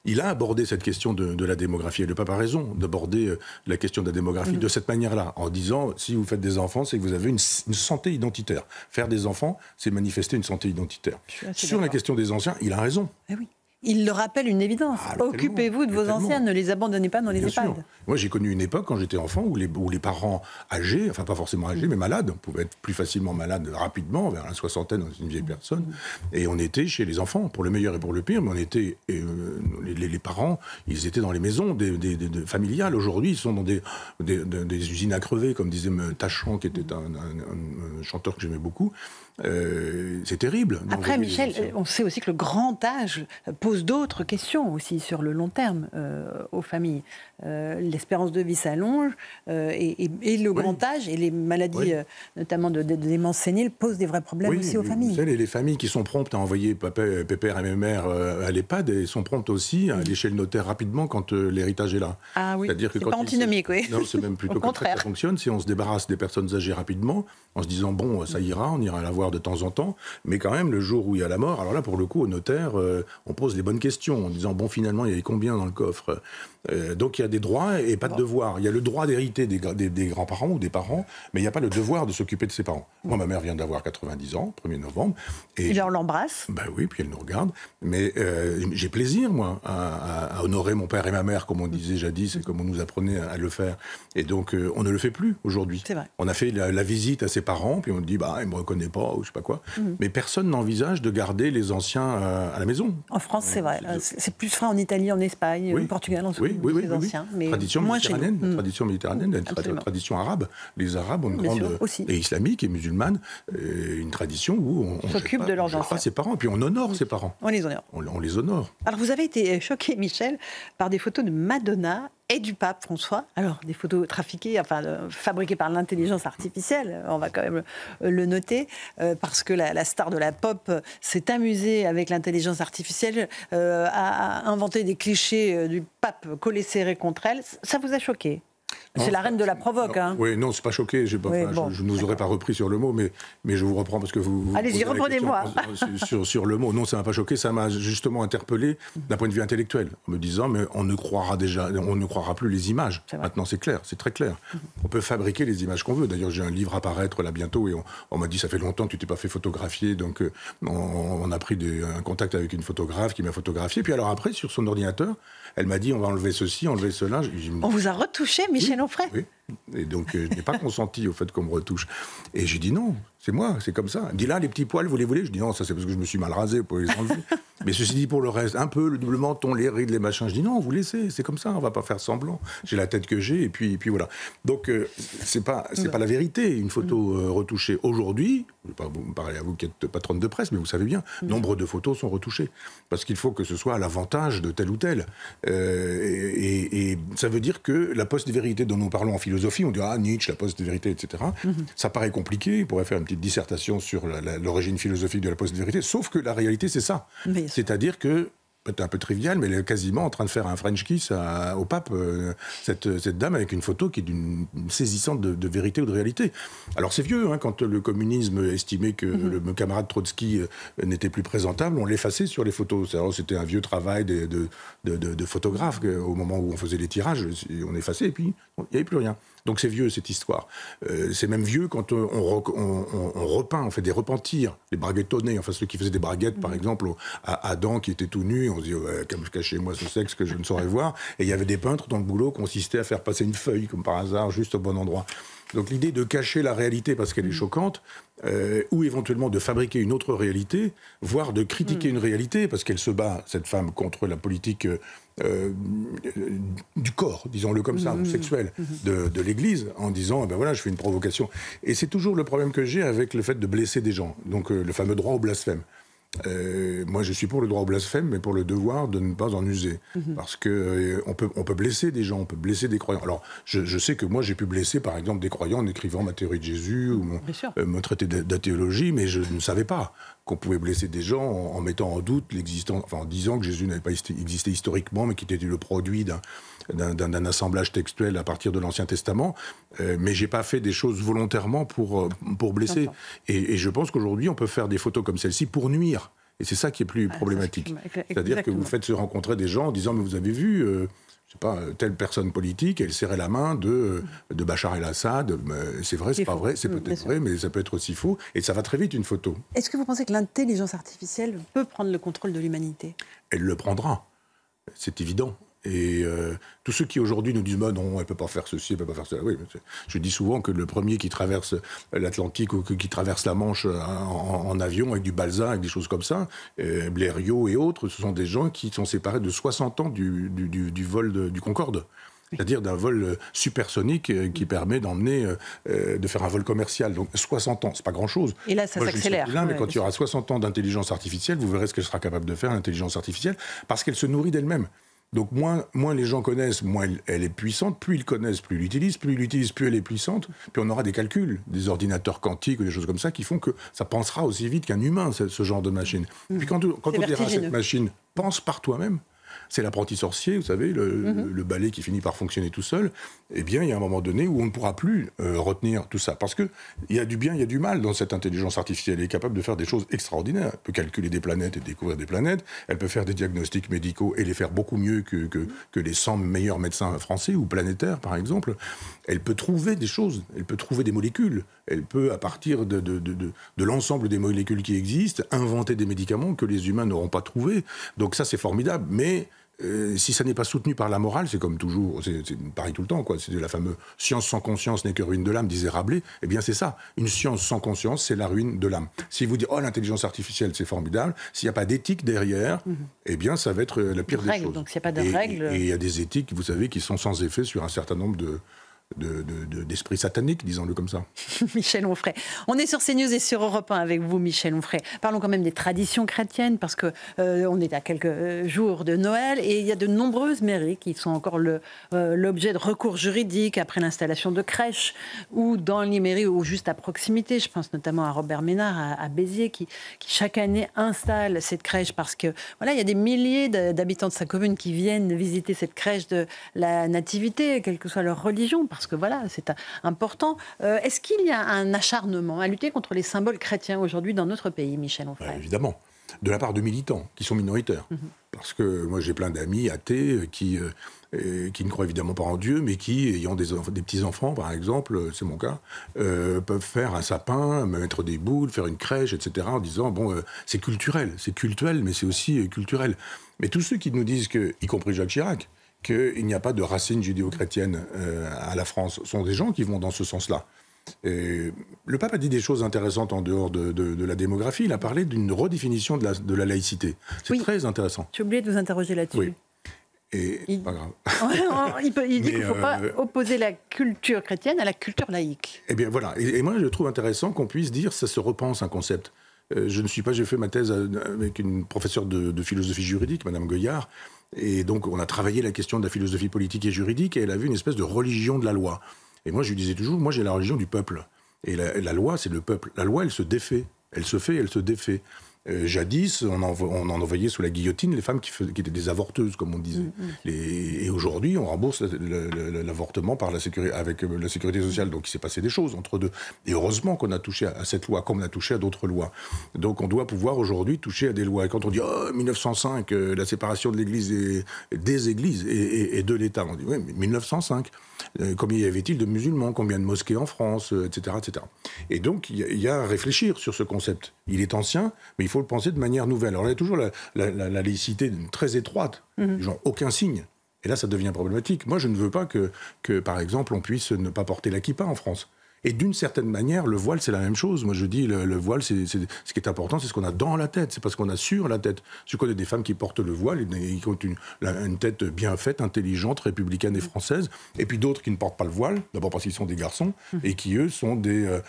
il a abordé cette question de la démographie. Et le pape a raison d'aborder la question de la démographie de cette manière-là, en disant, si vous faites des enfants, c'est que vous avez une santé identitaire. Faire des enfants, c'est manifester une santé identitaire. Sur la question des anciens, il a raison. Eh oui. Il le rappelle une évidence. Occupez-vous de vos anciens, ne les abandonnez pas dans les EHPAD. Moi, j'ai connu une époque, quand j'étais enfant, où les parents âgés, enfin pas forcément âgés, mais malades, pouvaient être plus facilement malades rapidement, vers la soixantaine, dans une vieille personne. Et on était chez les enfants, pour le meilleur et pour le pire, mais on était... les parents, ils étaient dans les maisons familiales. Aujourd'hui, ils sont dans des usines à crever, comme disait Tachon, qui était un chanteur que j'aimais beaucoup. C'est terrible. Après, Michel, on sait aussi que le grand âge pose d'autres questions aussi sur le long terme aux familles. L'espérance de vie s'allonge et le grand âge et les maladies, notamment de démence sénile, posent des vrais problèmes aussi aux familles. Les familles qui sont promptes à envoyer pépère et mère à l'EHPAD et sont promptes aussi à aller chez le notaire rapidement quand l'héritage est là. Ah oui, c'est-à-dire que c'est pas antinomique, oui. Non, c'est même plutôt comme ça que ça fonctionne. Si on se débarrasse des personnes âgées rapidement, en se disant, bon, ça ira, on ira la voir de temps en temps, mais quand même, le jour où il y a la mort, alors là, pour le coup, au notaire, on pose les bonnes questions, en disant, bon, finalement, il y avait combien dans le coffre ? Donc il y a des droits et pas de devoirs. Il y a le droit d'hériter des grands-parents ou des parents, mais il n'y a pas le devoir de s'occuper de ses parents. Moi, ma mère vient d'avoir 90 ans, 1er novembre. Et on l'embrasse. Ben oui, puis elle nous regarde. Mais j'ai plaisir, moi, à honorer mon père et ma mère, comme on disait jadis, et comme on nous apprenait à le faire. Et donc, on ne le fait plus aujourd'hui. C'est vrai. On a fait la visite à ses parents, puis on dit, bah, il ne me reconnaît pas, ou je sais pas quoi. Mais personne n'envisage de garder les anciens à la maison. En France, c'est vrai. C'est plus vrai en Italie, en Espagne, au Portugal, en oui. Anciens, mais tradition méditerranéenne, tradition méditerranéenne, tradition arabe. Les Arabes ont une grande et islamique et musulmane, une tradition où on s'occupe de leurs enfants, ses parents, et puis on honore ses parents. On les honore. On les honore. Alors vous avez été choqué, Michel, par des photos de Madonna et du pape François. Alors des photos trafiquées, enfin fabriquées par l'intelligence artificielle. On va quand même le noter parce que la star de la pop s'est amusée avec l'intelligence artificielle, a inventé des clichés du pape collés serrés contre elle. Ça vous a choqué? C'est la reine de la provoque. Hein. Oui, non, c'est pas choqué. Je ne vous aurais pas repris sur le mot, mais je vous reprends parce que vous... Allez-y, reprenez-moi. Sur le mot. Non, ça m'a pas choqué. Ça m'a justement interpellé d'un point de vue intellectuel, en me disant, mais on ne croira plus les images. Maintenant, c'est clair, c'est très clair. On peut fabriquer les images qu'on veut. D'ailleurs, j'ai un livre à paraître là bientôt et on m'a dit, ça fait longtemps que tu t'es pas fait photographier, donc on a pris un contact avec une photographe qui m'a photographié. Puis alors après, sur son ordinateur, elle m'a dit, on va enlever ceci, enlever cela. On vous a retouché, Michel Onfray? Oui. Et donc, je n'ai pas consenti au fait qu'on me retouche. Et j'ai dit non, c'est moi, c'est comme ça. Elle me dit là, les petits poils, vous les voulez? Je dis non, ça c'est parce que je me suis mal rasé pour les enlever. Mais ceci dit, pour le reste, un peu, le double menton, les rides, les machins, je dis non, vous laissez, c'est comme ça, on va pas faire semblant. J'ai la tête que j'ai, et puis voilà. Donc, c'est pas la vérité, une photo retouchée. Aujourd'hui, je ne vais pas vous parler à vous qui êtes patronne de presse, mais vous savez bien, nombre de photos sont retouchées. Parce qu'il faut que ce soit à l'avantage de tel ou tel. Et ça veut dire que la post-vérité dont nous parlons en philosophie, on dit Nietzsche, la post-vérité, etc. Ça paraît compliqué, on pourrait faire une petite dissertation sur l'origine philosophique de la post-vérité, sauf que la réalité, c'est ça. C'est-à-dire que, peut-être un peu trivial, mais elle est quasiment en train de faire un French kiss au pape, cette dame avec une photo qui est d'une saisissante de vérité ou de réalité. Alors c'est vieux, hein, quand le communisme estimait que le camarade Trotsky n'était plus présentable, on l'effaçait sur les photos. C'était un vieux travail de photographe, au moment où on faisait les tirages, on effaçait et puis il n'y avait plus rien. Donc c'est vieux cette histoire. C'est même vieux quand on repeint, on fait des repentirs, les baguettonnés, enfin ceux qui faisaient des braguettes par exemple à Adam qui était tout nu, on se dit cachez-moi ce sexe que je ne saurais voir, et il y avait des peintres dont le boulot consistait à faire passer une feuille comme par hasard juste au bon endroit. Donc l'idée de cacher la réalité parce qu'elle est choquante, ou éventuellement de fabriquer une autre réalité, voire de critiquer une réalité parce qu'elle se bat, cette femme, contre la politique du corps, disons-le comme ça, sexuel, de l'Église, en disant, ben voilà, je fais une provocation. Et c'est toujours le problème que j'ai avec le fait de blesser des gens, donc le fameux droit au blasphème. Moi, je suis pour le droit au blasphème, mais pour le devoir de ne pas en user. Parce que on peut blesser des gens, on peut blesser des croyants. Alors, je sais que moi, j'ai pu blesser, par exemple, des croyants en écrivant ma théorie de Jésus ou mon traité d'athéologie, mais je ne savais pas qu'on pouvait blesser des gens en mettant en doute l'existence, enfin en disant que Jésus n'avait pas existé historiquement, mais qu'il était le produit d'un assemblage textuel à partir de l'Ancien Testament. Mais j'ai pas fait des choses volontairement pour blesser. Et je pense qu'aujourd'hui, on peut faire des photos comme celle-ci pour nuire. Et c'est ça qui est plus problématique. C'est-à-dire que vous faites se rencontrer des gens en disant « mais vous avez vu, je sais pas, telle personne politique, elle serrait la main de Bachar el-Assad. C'est vrai, c'est pas vrai, c'est peut-être vrai, mais ça peut être aussi faux. Et ça va très vite, une photo. » Est-ce que vous pensez que l'intelligence artificielle peut prendre le contrôle de l'humanité? Elle le prendra, c'est évident. Et tous ceux qui aujourd'hui nous disent bah non, elle ne peut pas faire ceci, elle ne peut pas faire cela. Oui, je dis souvent que le premier qui traverse l'Atlantique ou qui traverse la Manche en avion avec du Balsa, avec des choses comme ça, Blériot et autres, ce sont des gens qui sont séparés de 60 ans du vol du Concorde. C'est-à-dire d'un vol supersonique qui permet d'emmener, de faire un vol commercial. Donc 60 ans, c'est pas grand-chose. Et là, ça s'accélère. Mais quand il y aura 60 ans d'intelligence artificielle, vous verrez ce qu'elle sera capable de faire, l'intelligence artificielle, parce qu'elle se nourrit d'elle-même. Donc moins les gens connaissent, moins elle est puissante, plus ils connaissent, plus ils l'utilisent, plus elle est puissante, puis on aura des calculs, des ordinateurs quantiques ou des choses comme ça qui font que ça pensera aussi vite qu'un humain, ce genre de machine. Puis quand on dira à cette machine, pense par toi-même, c'est l'apprenti sorcier, vous savez, le balai qui finit par fonctionner tout seul, eh bien, il y a un moment donné où on ne pourra plus retenir tout ça. Parce qu'il y a du bien, il y a du mal dans cette intelligence artificielle. Elle est capable de faire des choses extraordinaires. Elle peut calculer des planètes et découvrir des planètes. Elle peut faire des diagnostics médicaux et les faire beaucoup mieux que les 100 meilleurs médecins français ou planétaires, par exemple. Elle peut trouver des choses. Elle peut trouver des molécules. Elle peut, à partir de l'ensemble des molécules qui existent, inventer des médicaments que les humains n'auront pas trouvés. Donc ça, c'est formidable. Mais si ça n'est pas soutenu par la morale, c'est comme toujours, c'est pareil tout le temps, quoi. C'est la fameuse « science sans conscience n'est que ruine de l'âme », disait Rabelais. Eh bien, c'est ça. Une science sans conscience, c'est la ruine de l'âme. Si vous dites « oh, l'intelligence artificielle, c'est formidable », s'il n'y a pas d'éthique derrière, eh bien, ça va être la pire des choses. Donc, s'il n'y a pas de règles... Et il y a des éthiques, vous savez, qui sont sans effet sur un certain nombre d'esprit satanique, disons-le comme ça. Michel Onfray. On est sur CNews et sur Europe 1 avec vous, Michel Onfray. Parlons quand même des traditions chrétiennes, parce que on est à quelques jours de Noël et il y a de nombreuses mairies qui sont encore l'objet de recours juridiques après l'installation de crèches ou dans les mairies ou juste à proximité. Je pense notamment à Robert Ménard, à Béziers, qui chaque année installe cette crèche parce que voilà, il y a des milliers d'habitants de sa commune qui viennent visiter cette crèche de la Nativité, quelle que soit leur religion. Parce que voilà, c'est important. Est-ce qu'il y a un acharnement à lutter contre les symboles chrétiens aujourd'hui dans notre pays, Michel Onfray ? Évidemment. De la part de militants qui sont minoritaires. Parce que moi, j'ai plein d'amis athées qui ne croient évidemment pas en Dieu, mais qui, ayant des petits-enfants, par exemple, c'est mon cas, peuvent faire un sapin, mettre des boules, faire une crèche, etc., en disant, bon, c'est culturel, mais c'est aussi culturel. Mais tous ceux qui nous disent que, y compris Jacques Chirac, qu'il n'y a pas de racines judéo-chrétiennes à la France, sont des gens qui vont dans ce sens-là. Et le pape a dit des choses intéressantes en dehors de la démographie. Il a parlé d'une redéfinition de la laïcité. C'est très intéressant. J'ai oublié de vous interroger là-dessus. Oui. Et c'est pas grave. il dit qu'il ne faut pas opposer la culture chrétienne à la culture laïque. Eh bien voilà. Et moi, je trouve intéressant qu'on puisse dire ça se repense un concept. J'ai fait ma thèse avec une professeure de philosophie juridique, Madame Goyard, et donc on a travaillé la question de la philosophie politique et juridique, et elle a vu une espèce de religion de la loi. Et moi, je lui disais toujours, moi j'ai la religion du peuple. Et la loi, c'est le peuple. La loi, elle se défait. Elle se fait, elle se défait. Jadis, on en envoyait sous la guillotine les femmes qui étaient des avorteuses, comme on disait. Et aujourd'hui, on rembourse l'avortement avec la sécurité sociale. Donc il s'est passé des choses entre deux. Et heureusement qu'on a touché à cette loi, comme on a touché à d'autres lois. Donc on doit pouvoir aujourd'hui toucher à des lois. Et quand on dit « Oh, 1905, la séparation de l'Église des Églises et de l'État », on dit « Oui, mais 1905, combien y avait-il de musulmans, combien de mosquées en France, etc. etc. » Et donc il y a à réfléchir sur ce concept. Il est ancien, mais il faut le penser de manière nouvelle. Alors, il y a toujours la laïcité très étroite, genre aucun signe. Et là, ça devient problématique. Moi, je ne veux pas que par exemple, on puisse ne pas porter la kippa en France. Et d'une certaine manière, le voile, c'est la même chose. Moi, je dis, le voile, ce qui est important, c'est ce qu'on a dans la tête, c'est pas ce qu'on a sur la tête. Je connais des femmes qui portent le voile et qui ont une tête bien faite, intelligente, républicaine et française, et puis d'autres qui ne portent pas le voile, d'abord parce qu'ils sont des garçons, et qui, eux, sont des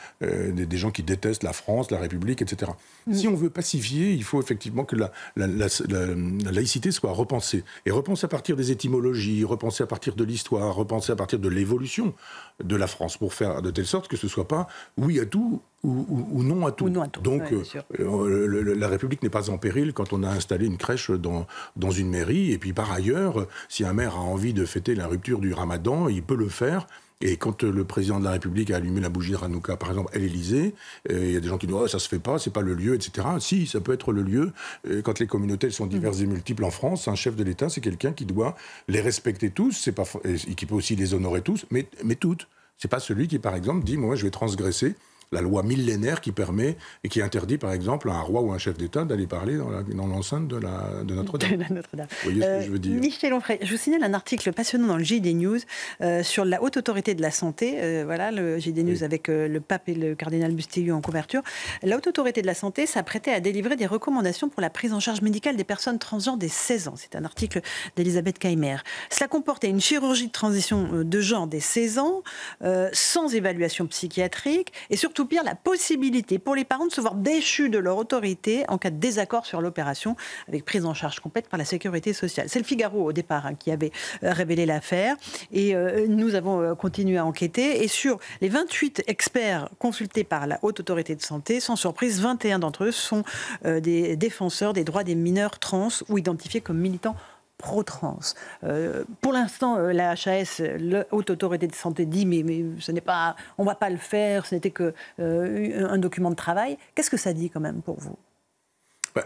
gens qui détestent la France, la République, etc. Si on veut pacifier, il faut effectivement que la laïcité soit repensée. Et repensée à partir des étymologies, repensée à partir de l'histoire, repensée à partir de l'évolution de la France, pour faire de telle sorte que ce ne soit pas oui à tout ou non à tout. Ou non à tout. Donc Ouais, la République n'est pas en péril quand on a installé une crèche dans une mairie. Et puis par ailleurs, si un maire a envie de fêter la rupture du Ramadan, il peut le faire. Et quand le président de la République a allumé la bougie de Hanouka, par exemple, à l'Élysée, il y a des gens qui disent « Oh, ça se fait pas, c'est pas le lieu, etc. » Si, ça peut être le lieu. Quand les communautés sont diverses et multiples en France, un chef de l'État, c'est quelqu'un qui doit les respecter tous, et qui peut aussi les honorer tous, mais toutes. C'est pas celui qui, par exemple, dit « Moi, je vais transgresser la loi millénaire qui permet et qui interdit, par exemple, à un roi ou un chef d'État d'aller parler dans l'enceinte de Notre-Dame. » Vous voyez ce que je veux dire. Michel Onfray, je vous signale un article passionnant dans le JD News sur la Haute Autorité de la Santé. Voilà, le JD News avec le pape et le cardinal Bustillo en couverture. La Haute Autorité de la Santé s'apprêtait à délivrer des recommandations pour la prise en charge médicale des personnes transgenres dès 16 ans. C'est un article d'Elisabeth Keimer. Cela comportait une chirurgie de transition de genre dès 16 ans, sans évaluation psychiatrique, et surtout pire, la possibilité pour les parents de se voir déchus de leur autorité en cas de désaccord sur l'opération, avec prise en charge complète par la sécurité sociale. C'est le Figaro au départ qui avait révélé l'affaire, et nous avons continué à enquêter, et sur les 28 experts consultés par la Haute Autorité de Santé, sans surprise, 21 d'entre eux sont des défenseurs des droits des mineurs trans ou identifiés comme militants pro-trans. Pour l'instant, la HAS, la Haute Autorité de Santé, dit mais ce n'est pas, on ne va pas le faire, ce n'était qu'un document de travail. Qu'est-ce que ça dit quand même pour vous ?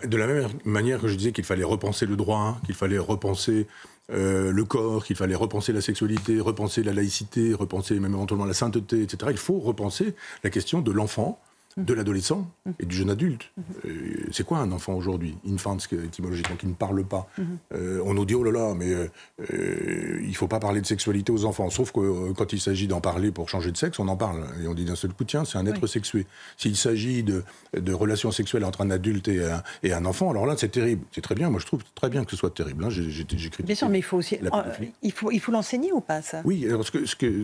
De la même manière que je disais qu'il fallait repenser le droit, qu'il fallait repenser le corps, qu'il fallait repenser la sexualité, repenser la laïcité, repenser même éventuellement la sainteté, etc. Il faut repenser la question de l'enfant, de l'adolescent et du jeune adulte. C'est quoi un enfant aujourd'hui ? Infant, étymologiquement, qui ne parle pas. On nous dit, oh là là, mais il ne faut pas parler de sexualité aux enfants. Sauf que quand il s'agit d'en parler pour changer de sexe, on en parle. Et on dit d'un seul coup, tiens, c'est un être sexué. S'il s'agit de relations sexuelles entre un adulte et un enfant, alors là, c'est terrible. C'est très bien, moi je trouve très bien que ce soit terrible. Hein. J'ai critiqué. Bien sûr, mais il faut aussi... il faut l'enseigner ou pas, ça ? Oui, alors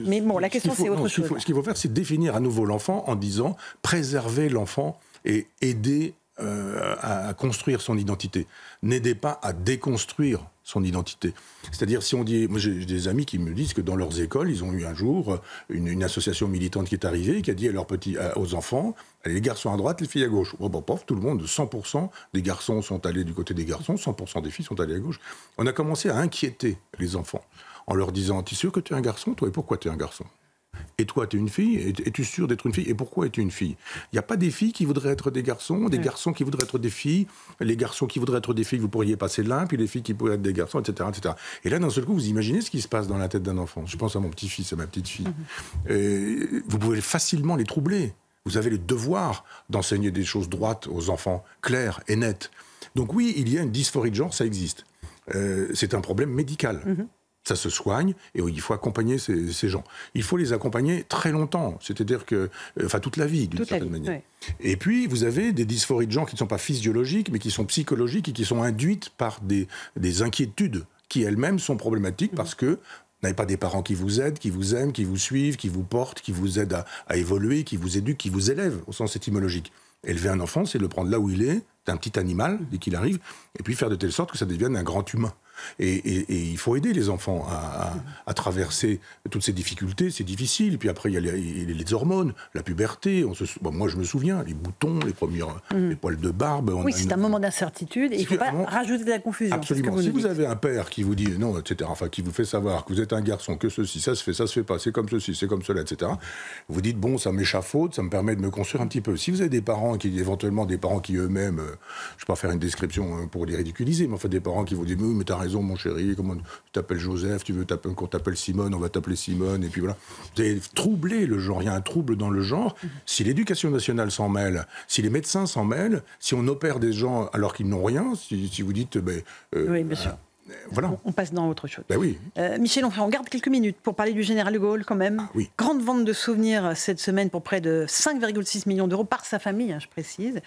mais bon, la question, c'est autre chose. Ce qu'il faut faire, c'est définir à nouveau l'enfant en disant préserver l'enfant et aider à construire son identité. N'aidez pas à déconstruire son identité. C'est-à-dire, si on dit... Moi, j'ai des amis qui me disent que dans leurs écoles, ils ont eu un jour une association militante qui est arrivée et qui a dit aux enfants, allez, les garçons à droite, les filles à gauche. Oh, bon, tout le monde, 100% des garçons sont allés du côté des garçons, 100% des filles sont allées à gauche. On a commencé à inquiéter les enfants en leur disant, t'es sûr que tu es un garçon, toi, et pourquoi tu es un garçon ? Et toi, tu es une fille ? Es-tu sûr d'être une fille ? Et pourquoi es-tu une fille ? Il n'y a pas des filles qui voudraient être des garçons, des garçons qui voudraient être des filles, les garçons qui voudraient être des filles, vous pourriez passer l'un, puis les filles qui pourraient être des garçons, etc., etc. Et là, d'un seul coup, vous imaginez ce qui se passe dans la tête d'un enfant. Je pense à mon petit-fils, à ma petite-fille. Vous pouvez facilement les troubler. Vous avez le devoir d'enseigner des choses droites aux enfants, claires et nettes. Donc oui, il y a une dysphorie de genre, ça existe. C'est un problème médical. Ça se soigne et il faut accompagner ces gens. Il faut les accompagner très longtemps, c'est-à-dire toute la vie, d'une certaine manière. Ouais. Et puis, vous avez des dysphories de genre qui ne sont pas physiologiques, mais qui sont psychologiques et qui sont induites par des inquiétudes qui elles-mêmes sont problématiques parce que vous n'avez pas des parents qui vous aident, qui vous aiment, qui vous suivent, qui vous portent, qui vous aident à évoluer, qui vous éduquent, qui vous élèvent au sens étymologique. Élever un enfant, c'est le prendre là où il est, un petit animal, dès qu'il arrive, et puis faire de telle sorte que ça devienne un grand humain. Et il faut aider les enfants à traverser toutes ces difficultés, c'est difficile. Puis après, il y a les hormones, la puberté. Moi, je me souviens, les boutons, les poils de barbe. Oui, c'est un moment d'incertitude et il ne faut pas rajouter de la confusion. Absolument. Si vous avez un père qui vous dit non, etc., enfin, qui vous fait savoir que vous êtes un garçon, que ceci, ça se fait pas, c'est comme ceci, c'est comme cela, etc., vous dites, bon, ça m'échafaude, ça me permet de me construire un petit peu. Si vous avez des parents éventuellement des parents qui eux-mêmes, je ne vais pas faire une description pour les ridiculiser, mais enfin des parents qui vous disent, oui, mais t'as raison, mon chéri, comment tu t'appelles Joseph, tu veux qu'on t'appelle Simone, on va t'appeler Simone, et puis voilà. Vous avez troublé le genre, il y a un trouble dans le genre. Si l'éducation nationale s'en mêle, si les médecins s'en mêlent, si on opère des gens alors qu'ils n'ont rien, si vous dites... oui, bien sûr. Voilà. On passe dans autre chose. Ben oui. Michel Onfray, on garde quelques minutes pour parler du général de Gaulle quand même. Ah, oui. Grande vente de souvenirs cette semaine pour près de 5,6 millions d'euros par sa famille, je précise.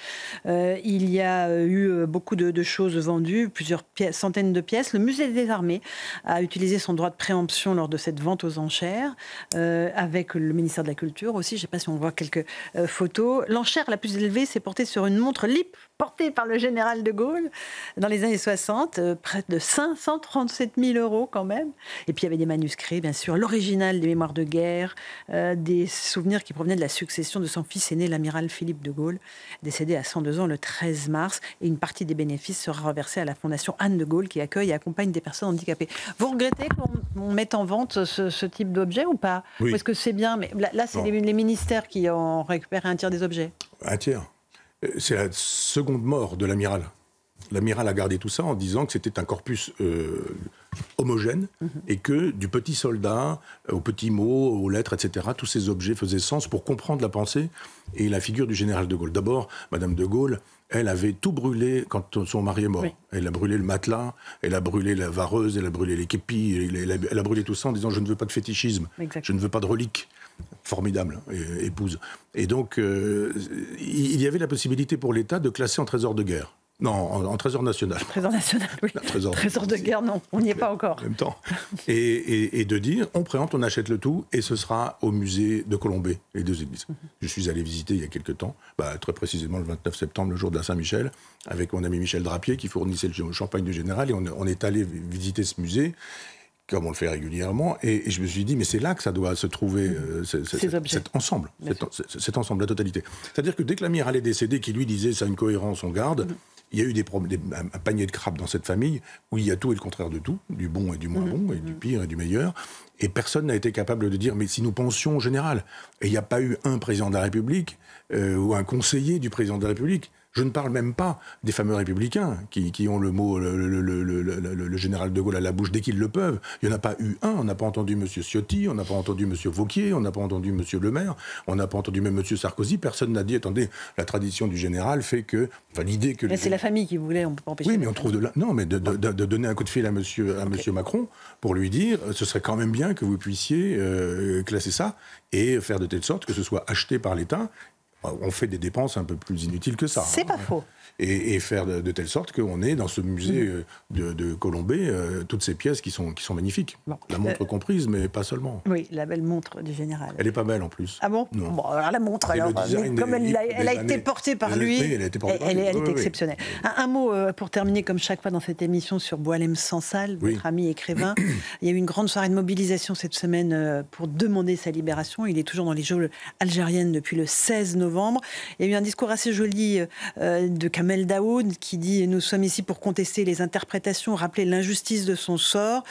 Il y a eu beaucoup de choses vendues, plusieurs centaines de pièces. Le musée des armées a utilisé son droit de préemption lors de cette vente aux enchères, avec le ministère de la Culture aussi. Je ne sais pas si on voit quelques photos. L'enchère la plus élevée s'est portée sur une montre LIP portée par le général de Gaulle dans les années 60, près de 537 000 euros quand même. Et puis il y avait des manuscrits, bien sûr, l'original des mémoires de guerre, des souvenirs qui provenaient de la succession de son fils aîné, l'amiral Philippe de Gaulle, décédé à 102 ans le 13 mars. Et une partie des bénéfices sera reversée à la Fondation Anne de Gaulle qui accueille et accompagne des personnes handicapées. Vous regrettez qu'on mette en vente ce type d'objet ou pas? Oui. Ou est-ce que c'est bien? Mais là, c'est les ministères qui ont récupéré un tiers des objets. Un tiers. C'est la seconde mort de l'amiral. L'amiral a gardé tout ça en disant que c'était un corpus homogène et que du petit soldat aux petits mots, aux lettres, etc., tous ces objets faisaient sens pour comprendre la pensée et la figure du général de Gaulle. D'abord, Madame de Gaulle, elle avait tout brûlé quand son mari est mort. Oui. Elle a brûlé le matelas, elle a brûlé la vareuse, elle a brûlé les képis, elle a brûlé tout ça en disant « je ne veux pas de fétichisme, je ne veux pas de reliques ». Formidable, épouse. Et donc, il y avait la possibilité pour l'État de classer en trésor de guerre. Non, en trésor national. Trésor national, oui. Trésor de guerre, non, on n'y est pas encore. En même temps. Et de dire, on préempte, on achète le tout, et ce sera au musée de Colombey, les deux églises. Je suis allé visiter il y a quelques temps, très précisément le 29 septembre, le jour de la Saint-Michel, avec mon ami Michel Drapier, qui fournissait le champagne du général, et on est allé visiter ce musée, comme on le fait régulièrement, et je me suis dit, mais c'est là que ça doit se trouver, cet ensemble, cet ensemble, la totalité. C'est-à-dire que dès que l'amiral est décédé, qui lui disait, ça a une cohérence, on garde, il y a eu un panier de crabes dans cette famille, où il y a tout et le contraire de tout, du bon et du moins bon, et du pire et du meilleur, et personne n'a été capable de dire, mais si nous pensions au général, et il n'y a pas eu un président de la République, ou un conseiller du président de la République. Je ne parle même pas des fameux républicains qui ont le mot, le général de Gaulle à la bouche dès qu'ils le peuvent. Il n'y en a pas eu un. On n'a pas entendu M. Ciotti, on n'a pas entendu M. Wauquiez, on n'a pas entendu M. Le Maire, on n'a pas entendu même M. Sarkozy. Personne n'a dit, attendez, la tradition du général fait que... Enfin, l'idée que... Mais c'est la famille qui voulait, on ne peut pas empêcher... Oui, mais on trouve de là... Non, mais de donner un coup de fil à monsieur Macron pour lui dire, ce serait quand même bien que vous puissiez classer ça et faire de telle sorte que ce soit acheté par l'État. On fait des dépenses un peu plus inutiles que ça. C'est pas faux. Et faire de telle sorte qu'on ait dans ce musée de Colombey toutes ces pièces qui sont magnifiques. Bon. La montre comprise, mais pas seulement. Oui, la belle montre du général. Elle n'est pas belle en plus. Ah bon? Non. Bon, alors la montre, comme elle a été portée par lui, elle est exceptionnelle. Un mot pour terminer, comme chaque fois dans cette émission, sur Boualem Sansal, votre ami écrivain. Il y a eu une grande soirée de mobilisation cette semaine pour demander sa libération. Il est toujours dans les geôles algériennes depuis le 16 novembre. Il y a eu un discours assez joli de Kamel Daoud qui dit « Nous sommes ici pour contester les interprétations, rappeler l'injustice de son sort.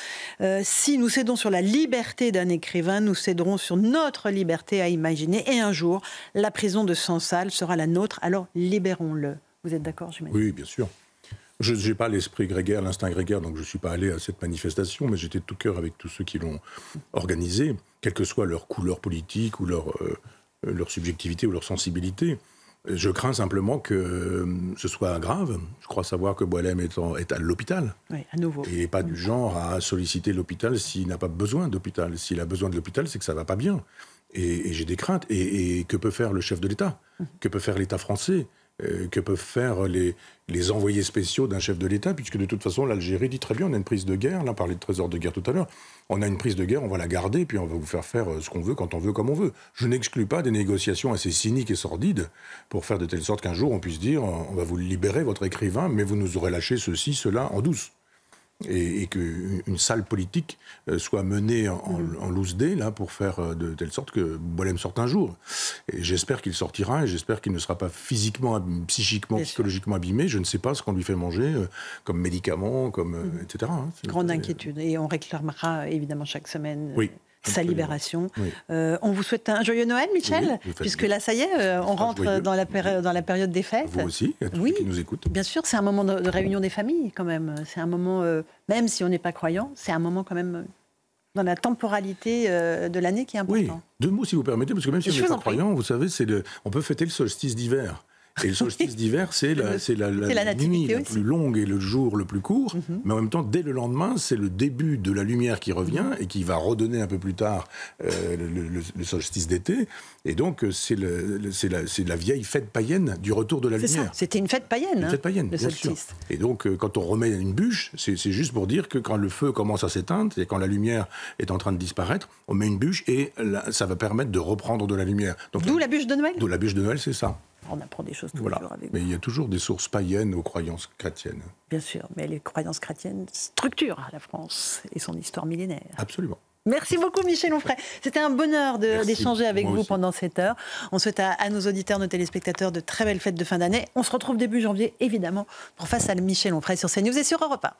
Si nous cédons sur la liberté d'un écrivain, nous céderons sur notre liberté à imaginer. Et un jour, la prison de Sansal sera la nôtre, alors libérons-le. » Vous êtes d'accord, j'imagine? Oui, bien sûr. Je n'ai pas l'esprit grégaire, l'instinct grégaire, donc je ne suis pas allé à cette manifestation, mais j'étais de tout cœur avec tous ceux qui l'ont organisée, quelle que soit leur couleur politique ou leur subjectivité ou leur sensibilité. Je crains simplement que ce soit grave. Je crois savoir que Boualem est à l'hôpital. Oui, à nouveau. Et pas du genre à solliciter l'hôpital s'il n'a pas besoin d'hôpital. S'il a besoin de l'hôpital, c'est que ça ne va pas bien. Et j'ai des craintes. Et que peut faire le chef de l'État? Que peut faire l'État français? Que peuvent faire les envoyés spéciaux d'un chef de l'État, puisque de toute façon, l'Algérie dit très bien, on a une prise de guerre, là on parlait de trésor de guerre tout à l'heure, on a une prise de guerre, on va la garder, puis on va vous faire ce qu'on veut, quand on veut, comme on veut. Je n'exclus pas des négociations assez cyniques et sordides pour faire de telle sorte qu'un jour on puisse dire, on va vous libérer, votre écrivain, mais vous nous aurez lâché ceci, cela, en douce. Et qu'une salle politique soit menée en loose day, là, pour faire de telle sorte que Boualem sorte un jour. Et j'espère qu'il sortira, et j'espère qu'il ne sera pas physiquement, psychiquement, psychologiquement abîmé. Je ne sais pas ce qu'on lui fait manger comme médicaments, etc. Hein. Grande inquiétude. Et on réclamera évidemment chaque semaine... sa libération. Oui. On vous souhaite un joyeux Noël, Michel, puisque là, ça y est, on rentre dans la période des fêtes. Vous aussi, à tous ceux qui nous écoutent. Bien sûr, c'est un moment de réunion des familles, quand même. C'est un moment, même si on n'est pas croyant, c'est un moment quand même dans la temporalité de l'année qui est important. Oui, deux mots si vous permettez, parce que même si on n'est pas croyant, vous savez, on peut fêter le solstice d'hiver. Et le solstice d'hiver, c'est la nuit la plus longue et le jour le plus court. Mais en même temps, dès le lendemain, c'est le début de la lumière qui revient et qui va redonner un peu plus tard le solstice d'été. Et donc, c'est la vieille fête païenne du retour de la lumière. C'est ça, c'était une fête païenne. Une fête païenne, bien sûr. Et donc, quand on remet une bûche, c'est juste pour dire que quand le feu commence à s'éteindre, et quand la lumière est en train de disparaître, on met une bûche et ça va permettre de reprendre de la lumière. D'où la bûche de Noël ? D'où la bûche de Noël, c'est ça. On apprend des choses tous les jours avec vous. Mais il y a toujours des sources païennes aux croyances chrétiennes. Bien sûr, mais les croyances chrétiennes structurent la France et son histoire millénaire. Absolument. Merci beaucoup Michel Onfray. C'était un bonheur d'échanger avec vous pendant cette heure. On souhaite à nos auditeurs, nos téléspectateurs de très belles fêtes de fin d'année. On se retrouve début janvier, évidemment, pour Face à Michel Onfray sur CNews et sur Europe 1.